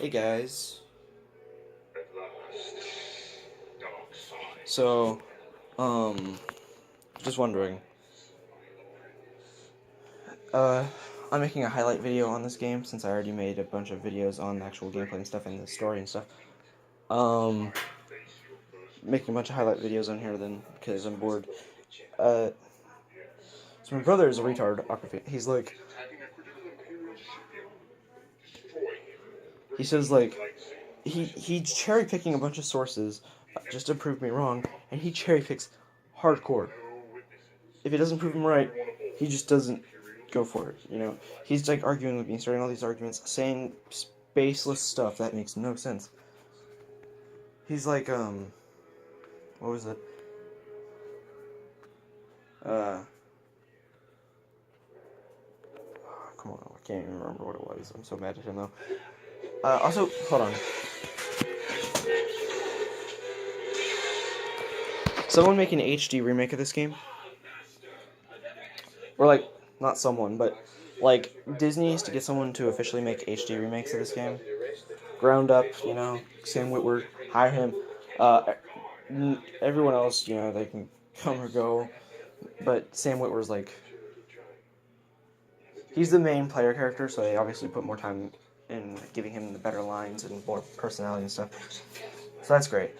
Hey guys. So, um, just wondering. Uh, I'm making a highlight video on this game since I already made a bunch of videos on the actual gameplay and stuff and the story and stuff. Um, Making a bunch of highlight videos on here then because I'm bored. Uh, so my brother is a retard. He's like, he says like, he's cherry picking a bunch of sources just to prove me wrong, and he cherry picks hardcore. If it doesn't prove him right, he just doesn't go for it, you know? He's like arguing with me, starting all these arguments, saying baseless stuff that makes no sense. He's like, what was it? Come on, I can't even remember what it was. I'm so mad at him though. Also, hold on. Someone make an HD remake of this game? Or like, not someone, but like Disney needs to get someone to officially make HD remakes of this game. Ground up, you know, Sam Witwer, hire him. Everyone else, you know, they can come or go. But Sam Witwer's like, he's the main player character, so they obviously put more time in giving him the better lines and more personality and stuff. So that's great.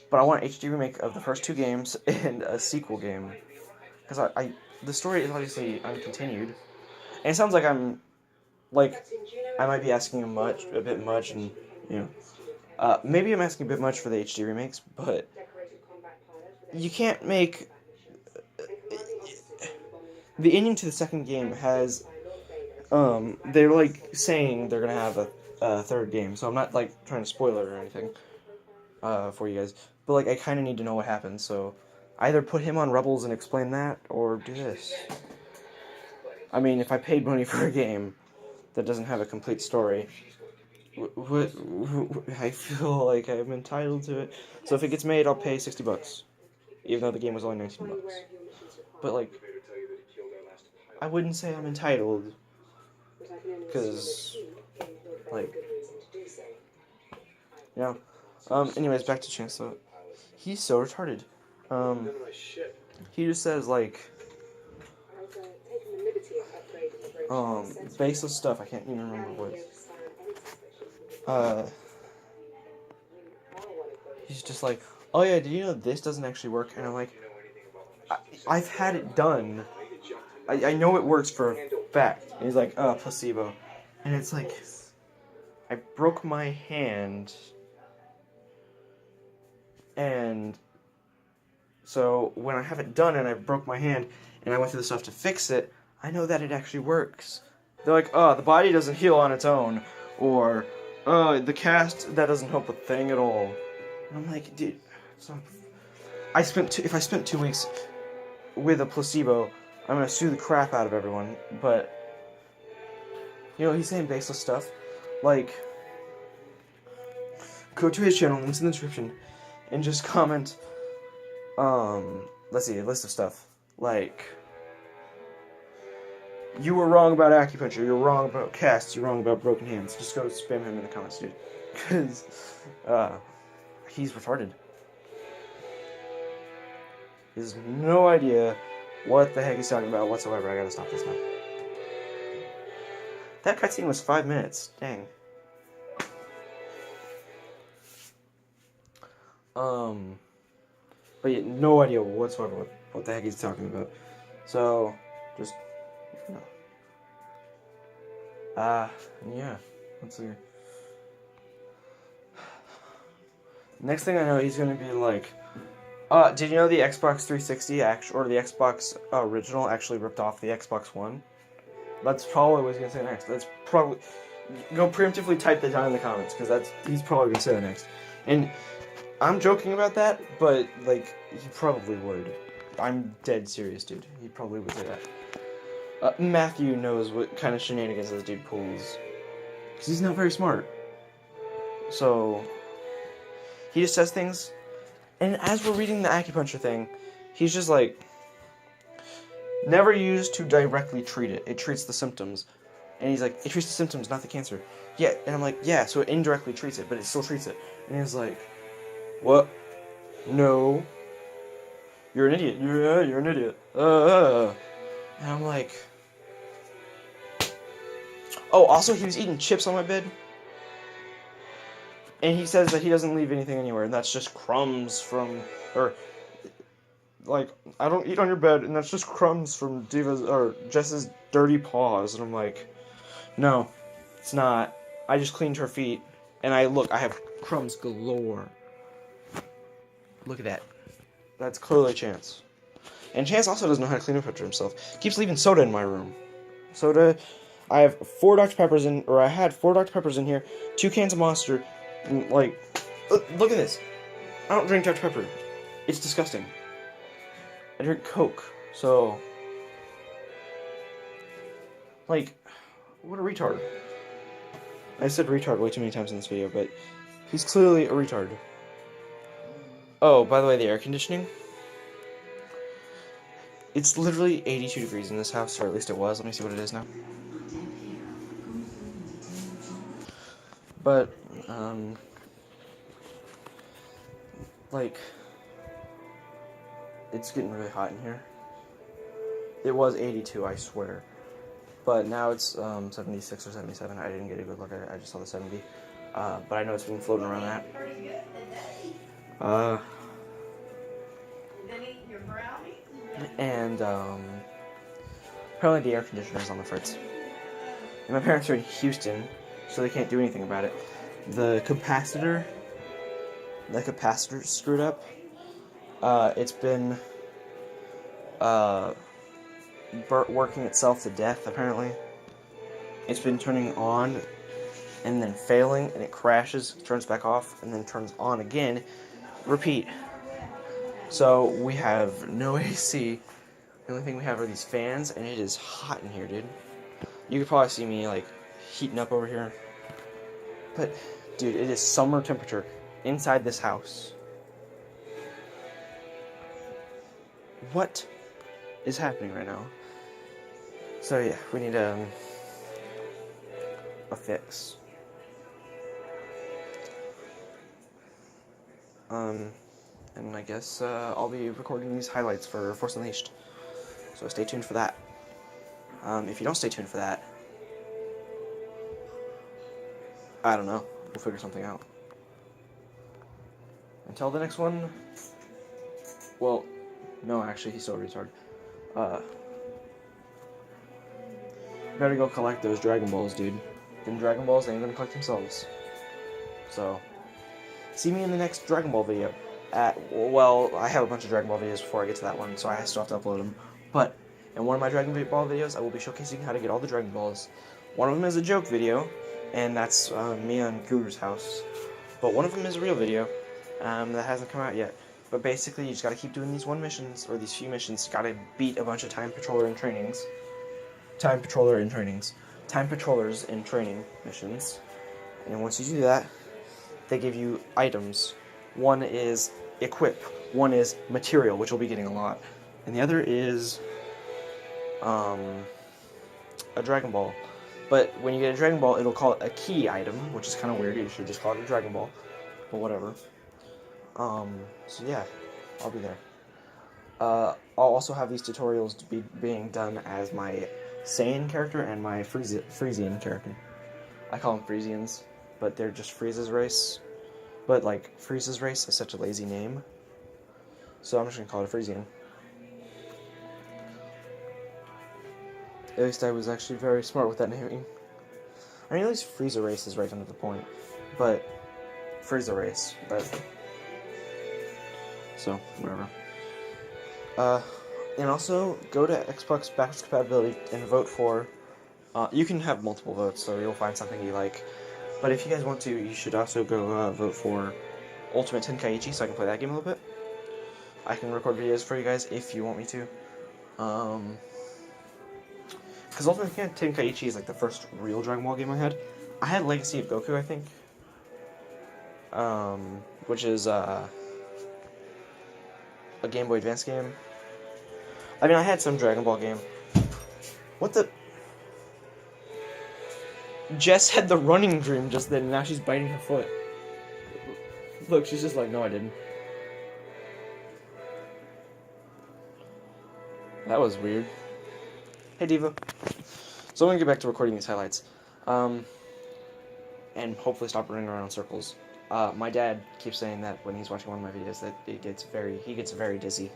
But I want an HD remake of the first two games and a sequel game. Because the story is obviously uncontinued. And it sounds like I might be asking a bit much, and, you know, maybe I'm asking a bit much for the HD remakes, but you can't make... The ending to the second game has, they're, like, saying they're gonna have a third game, so I'm not, like, trying to spoil it or anything, for you guys, but, like, I kind of need to know what happens, so either put him on Rebels and explain that, or do this. I mean, if I paid money for a game that doesn't have a complete story, I feel like I'm entitled to it. So if it gets made, I'll pay $60, even though the game was only $19. But like, I wouldn't say I'm entitled, because, like, you know. Anyways, back to Chancellor. He's so retarded. He just says like, baseless stuff. I can't even remember what. He's just like, oh yeah, did you know this doesn't actually work? And I'm like, I've had it done. I know it works for a fact. And he's like, placebo. And it's like, I broke my hand. And so when I have it done and I broke my hand and I went through the stuff to fix it, I know that it actually works. They're like, oh, the body doesn't heal on its own. Or, oh, the cast, that doesn't help a thing at all. And I'm like, dude, if I spent 2 weeks with a placebo, I'm gonna sue the crap out of everyone. But, you know, he's saying baseless stuff. Like, go to his channel, links in the description, and just comment, let's see, a list of stuff. Like, you were wrong about acupuncture, you're wrong about casts, you're wrong about broken hands. Just go spam him in the comments, dude. Because, he's retarded. He has no idea what the heck he's talking about whatsoever. I gotta stop this now. That cutscene was 5 minutes. Dang. But yeah, no idea whatsoever what the heck he's talking about. So, just, you know. Yeah. Let's see. Next thing I know, he's gonna be like, did you know the Xbox 360 or the Xbox original actually ripped off the Xbox One? That's probably what he's gonna say next. That's probably, go preemptively type that down in the comments, because he's probably gonna say that next. And I'm joking about that, but like, he probably would. I'm dead serious, dude. He probably would say that. Matthew knows what kind of shenanigans this dude pulls, because he's not very smart. So he just says things, and as we're reading the acupuncture thing, he's just like, never used to directly treat it. It treats the symptoms. And he's like, it treats the symptoms, not the cancer. Yeah, and I'm like, yeah, so it indirectly treats it, but it still treats it. And he's like, what? No. You're an idiot. You're an idiot. And I'm like... Oh, also, he was eating chips on my bed. And he says that he doesn't leave anything anywhere, and that's just crumbs from... Or, like, I don't eat on your bed, and that's just crumbs from Jess's dirty paws. And I'm like, no, it's not. I just cleaned her feet, and I have crumbs galore. Look at that. That's clearly Chance. And Chance also doesn't know how to clean up after himself. Keeps leaving soda in my room. Soda... I have 4 Dr. Peppers I had 4 Dr. Peppers in here, 2 cans of Monster, and, like, look at this. I don't drink Dr. Pepper. It's disgusting. I drink Coke, so, like, what a retard. I said retard way too many times in this video, but he's clearly a retard. Oh, by the way, the air conditioning. It's literally 82 degrees in this house, or at least it was. Let me see what it is now. But, like, it's getting really hot in here. It was 82, I swear. But now it's 76 or 77. I didn't get a good look at it. I just saw the 70. But I know it's been floating around that. And apparently the air conditioner is on the fritz. And my parents are in Houston, so they can't do anything about it. The capacitor screwed up. It's been working itself to death, apparently. It's been turning on and then failing, and it crashes, turns back off, and then turns on again. Repeat. So we have no AC. The only thing we have are these fans, and it is hot in here, dude. You could probably see me, like, heating up over here. But, dude, it is summer temperature inside this house. What is happening right now? So, yeah, we need a fix. And I guess I'll be recording these highlights for Force Unleashed. So stay tuned for that. If you don't stay tuned for that, I don't know. We'll figure something out. Until the next one... Well, no, actually, he's still a retard. Better go collect those Dragon Balls, dude. Them Dragon Balls ain't gonna collect themselves. So, see me in the next Dragon Ball video. Well, I have a bunch of Dragon Ball videos before I get to that one, so I still have to upload them. But, in one of my Dragon Ball videos, I will be showcasing how to get all the Dragon Balls. One of them is a joke video, and that's me on Guru's house. But one of them is a real video that hasn't come out yet. But basically, you just gotta keep doing these these few missions. You gotta beat a bunch of Time Patrollers in training missions. And then once you do that, they give you items. One is equip, one is material, which we'll be getting a lot, and the other is a Dragon Ball. But when you get a Dragon Ball, it'll call it a key item, which is kind of weird. You should just call it a Dragon Ball, but whatever. So yeah, I'll be there. I'll also have these tutorials being done as my Saiyan character and my Friezian character. I call them Friezians, but they're just Frieza's race. But, like, Frieza's race is such a lazy name, so I'm just gonna call it a Friezian. At least I was actually very smart with that naming. I mean, at least Frieza race is right under the point, but Frieza race, so, whatever. And also, go to Xbox backwards compatibility and vote for, you can have multiple votes, so you'll find something you like. But if you guys want to, you should also go vote for Ultimate Tenkaichi so I can play that game a little bit. I can record videos for you guys if you want me to. Because Ultimate Tenkaichi is like the first real Dragon Ball game I had. I had Legacy of Goku, I think. Which is a Game Boy Advance game. I mean, I had some Dragon Ball game. What the... Jess had the running dream just then, and now she's biting her foot. Look, she's just like, no, I didn't. That was weird. Hey, Diva. So I'm gonna get back to recording these highlights. And hopefully stop running around in circles. My dad keeps saying that when he's watching one of my videos that he gets very dizzy.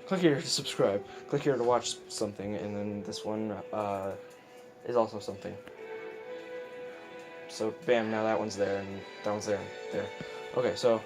Click here to subscribe. Click here to watch something, and then this one is also something. So bam, now that one's there, and that one's there, and there. Okay, so